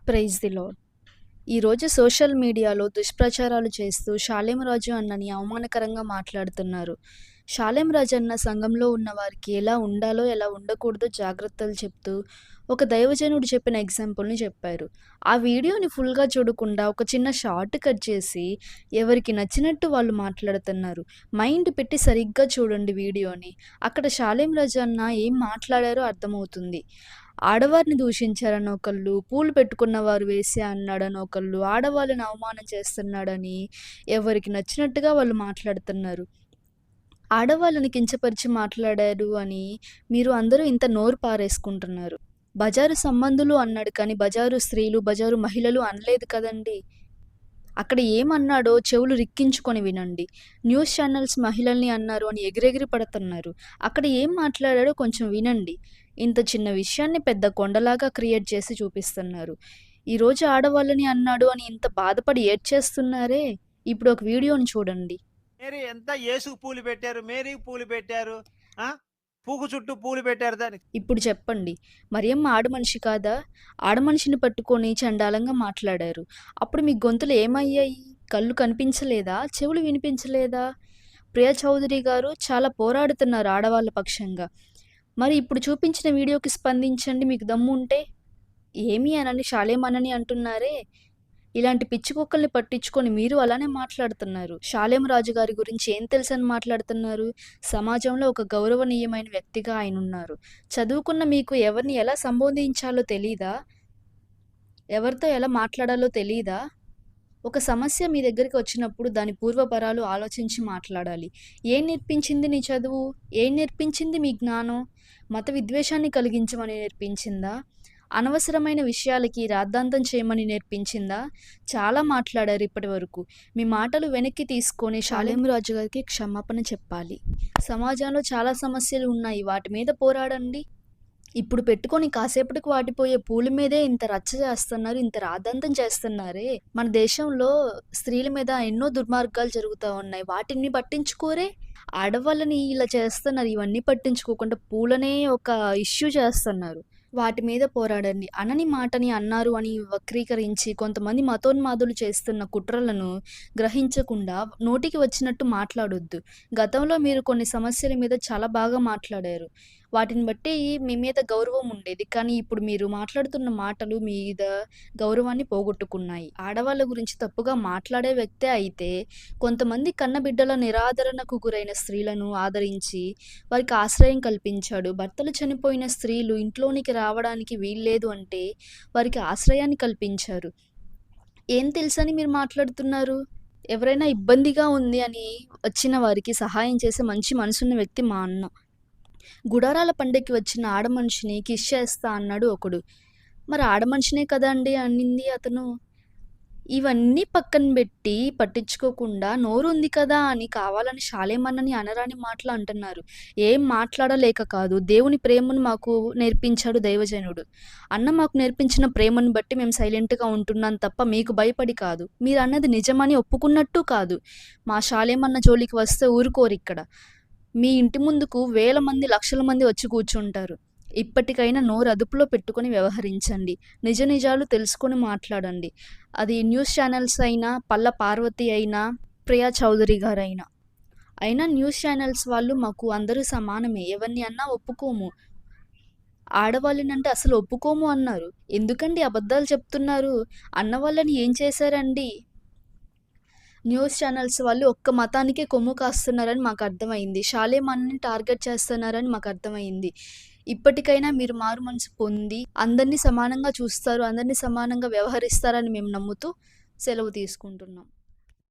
Praise the lord. ఈరోజు social మీడియాలో దుష్ప్రచారాలు చేస్తూ షాలేం రాజు అన్నని అవమానకరంగా మాట్లాడుతున్నారు. షాలేం రాజు అన్న సంఘంలో ఉన్న వారికి ఎలా ఉండాలో, ఎలా ఉండకూడదో జాగ్రత్తలు చెప్తూ ఒక దైవజనుడు చెప్పిన ఎగ్జాంపుల్‌ని చెప్పారు. ఆ వీడియోని ఫుల్‌గా చూడకుండా ఒక చిన్న షార్ట్ కట్ చేసి ఎవరికి నచ్చినట్టు వాళ్ళు మాట్లాడుతున్నారు. మైండ్ పెట్టి సరిగ్గా చూడండి వీడియోని. అక్కడ షాలేం రాజు అన్న ఏం మాట్లాడారో అర్థమవుతుంది. ఆడవారిని దూషించారని ఒకళ్ళు, పూలు పెట్టుకున్న వారు వేశ్య అన్నాడని ఒకళ్ళు, ఆడవాళ్ళని అవమానం చేస్తున్నాడని ఎవరికి నచ్చినట్టుగా వాళ్ళు మాట్లాడుతున్నారు. ఆడవాళ్ళని కించపరిచి మాట్లాడారు అని మీరు అందరూ ఇంత నోరు పారేసుకుంటున్నారు. బజారు సంబంధులు అన్నాడు కానీ బజారు స్త్రీలు, బజారు మహిళలు అనలేదు కదండీ! అక్కడ ఏమన్నాడో చెవులు రిక్కించుకొని వినండి. న్యూస్ ఛానల్స్ మహిళల్ని అన్నారు అని ఎగిరెగిరి పడుతున్నారు. అక్కడ ఏం మాట్లాడాడో కొంచెం వినండి. ఇంత చిన్న విషయాన్ని పెద్ద కొండలాగా క్రియేట్ చేసి చూపిస్తున్నారు. ఈరోజు ఆడవాళ్ళని అన్నాడు అని ఇంత బాధపడి ఏడ్చేస్తున్నారే! ఇప్పుడు ఒక వీడియోని చూడండి. మేరీ ఎంత యేసుకు పూలు పెట్టారు, మేరీకి పూలు పెట్టారు. ఆ! పువ్వు చుట్టూ పూలు పెట్టారు దానికి. ఇప్పుడు చెప్పండి. మరియమ్మ ఆడమనిషి కాదా? ఆడమనిషిని పట్టుకొని చండాలంగా మాట్లాడారు. అప్పుడు మీ గొంతులు ఏమయ్యాయి? కళ్ళు కనిపించలేదా? చెవులు వినిపించలేదా? ప్రియా చౌదరి గారు చాలా పోరాడుతున్నారు ఆడవాళ్ళ పక్షంగా. మరి ఇప్పుడు చూపించిన వీడియోకి స్పందించండి మీకు దమ్ముంటే. ఏమి అనని షాలేమనని అంటున్నారే! ఇలాంటి పిచ్చి కుక్కల్ని పట్టించుకొని మీరు అలానే మాట్లాడుతున్నారు. షాలేం రాజు గారి గురించి ఏం తెలుసని మాట్లాడుతున్నారు? సమాజంలో ఒక గౌరవనీయమైన వ్యక్తిగా ఆయనున్నారు. చదువుకున్న మీకు ఎవరిని ఎలా సంబోధించాలో తెలీదా? ఎవరితో ఎలా మాట్లాడాలో తెలీదా? ఒక సమస్య మీ దగ్గరికి వచ్చినప్పుడు దాని పూర్వపరాలు ఆలోచించి మాట్లాడాలి. ఏం నేర్పించింది నీ చదువు? ఏం నేర్పించింది మీ జ్ఞానం? మత విద్వేషాన్ని కలిగించమని నేర్పించిందా? అనవసరమైన విషయాలకి రాద్ధాంతం చేయమని నేర్పించిందా? చాలా మాట్లాడారు ఇప్పటివరకు. మీ మాటలు వెనక్కి తీసుకొని షాలేం రాజు గారికి క్షమాపణ చెప్పాలి. సమాజంలో చాలా సమస్యలు ఉన్నాయి. వాటి మీద పోరాడండి. ఇప్పుడు పెట్టుకొని కాసేపటికి వాడిపోయే పూల మీదే ఇంత రచ్చ చేస్తున్నారు, ఇంత రాద్ధాంతం చేస్తున్నారే! మన దేశంలో స్త్రీల మీద ఎన్నో దుర్మార్గాలు జరుగుతా ఉన్నాయి. వాటిని పట్టించుకోరే! ఆడవాళ్ళని ఇలా చేస్తున్నారు. ఇవన్నీ పట్టించుకోకుండా పూలనే ఒక ఇష్యూ చేస్తున్నారు. వాటి మీద పోరాడండి. అనని మాటని అన్నారు అని వక్రీకరించి కొంతమంది మతోన్మాదులు చేస్తున్న కుట్రలను గ్రహించకుండా నోటికి వచ్చినట్టు మాట్లాడొద్దు. గతంలో మీరు కొన్ని సమస్యల మీద చాలా బాగా మాట్లాడారు. వాటిని బట్టి మీ మీద గౌరవం ఉండేది. కానీ ఇప్పుడు మీరు మాట్లాడుతున్న మాటలు మీద గౌరవాన్ని పోగొట్టుకున్నాయి. ఆడవాళ్ళ గురించి తప్పుగా మాట్లాడే వ్యక్తే అయితే కొంతమంది కన్నబిడ్డల నిరాదరణకు గురైన స్త్రీలను ఆదరించి వారికి ఆశ్రయం కల్పించాడు. భర్తలు చనిపోయిన స్త్రీలు ఇంట్లోనికి రావడానికి వీల్లేదు అంటే వారికి ఆశ్రయాన్ని కల్పించారు. ఏం తెలుసని మీరు మాట్లాడుతున్నారు? ఎవరైనా ఇబ్బందిగా ఉంది అని వచ్చిన వారికి సహాయం చేసే మంచి మనసున్న వ్యక్తి మా అన్న. గుడారాల పండగకి వచ్చిన ఆడమనిషిని కిస్ చేస్తా అన్నాడు ఒకడు. మరి ఆడమనిషినే కదండీ అనింది అతను. ఇవన్నీ పక్కన బెట్టి పట్టించుకోకుండా నోరుంది కదా అని కావాలని షాలేమన్నని అనరాని మాటలు అంటున్నారు. ఏం మాట్లాడలేక కాదు. దేవుని ప్రేమను మాకు నేర్పించాడు దైవజనుడు. అన్న మాకు నేర్పించిన ప్రేమను బట్టి మేము సైలెంట్‌గా ఉంటున్నాం తప్ప మీకు భయపడి కాదు. మీరన్నది నిజమని ఒప్పుకున్నట్టు కాదు. మా షాలేమన్న జోలికి వస్తే ఊరుకోరిక్కడ. మీ ఇంటి ముందుకు వేల మంది, లక్షల మంది వచ్చి కూర్చుంటారు. ఇప్పటికైనా నోరు అదుపులో పెట్టుకొని వ్యవహరించండి. నిజ నిజాలు తెలుసుకొని మాట్లాడండి. అది న్యూస్ ఛానల్స్ అయినా, పల్ల పార్వతి అయినా, ప్రియా చౌదరి గారైనా. అయినా న్యూస్ ఛానల్స్ వాళ్ళు మాకు అందరూ సమానమే. ఎవరిని అన్నా ఒప్పుకోము. ఆడవాళ్ళనంటే అసలు ఒప్పుకోము అన్నారు. ఎందుకండి అబద్ధాలు చెప్తున్నారు? అన్న వాళ్ళని ఏం చేశారండి? న్యూస్ ఛానల్స్ వాళ్ళు ఒక్క మతానికే కొమ్ము కాస్తున్నారని మాకర్థమైంది. షాలేమన్ని టార్గెట్ చేస్తున్నారని మాకర్థమైంది. ఇప్పటికైనా మీరు మారు మనసు పొంది అందరిని సమానంగా చూస్తారు, అందరిని సమానంగా వ్యవహరిస్తారని మేము నమ్ముతూ సెలవు తీసుకుంటున్నాం.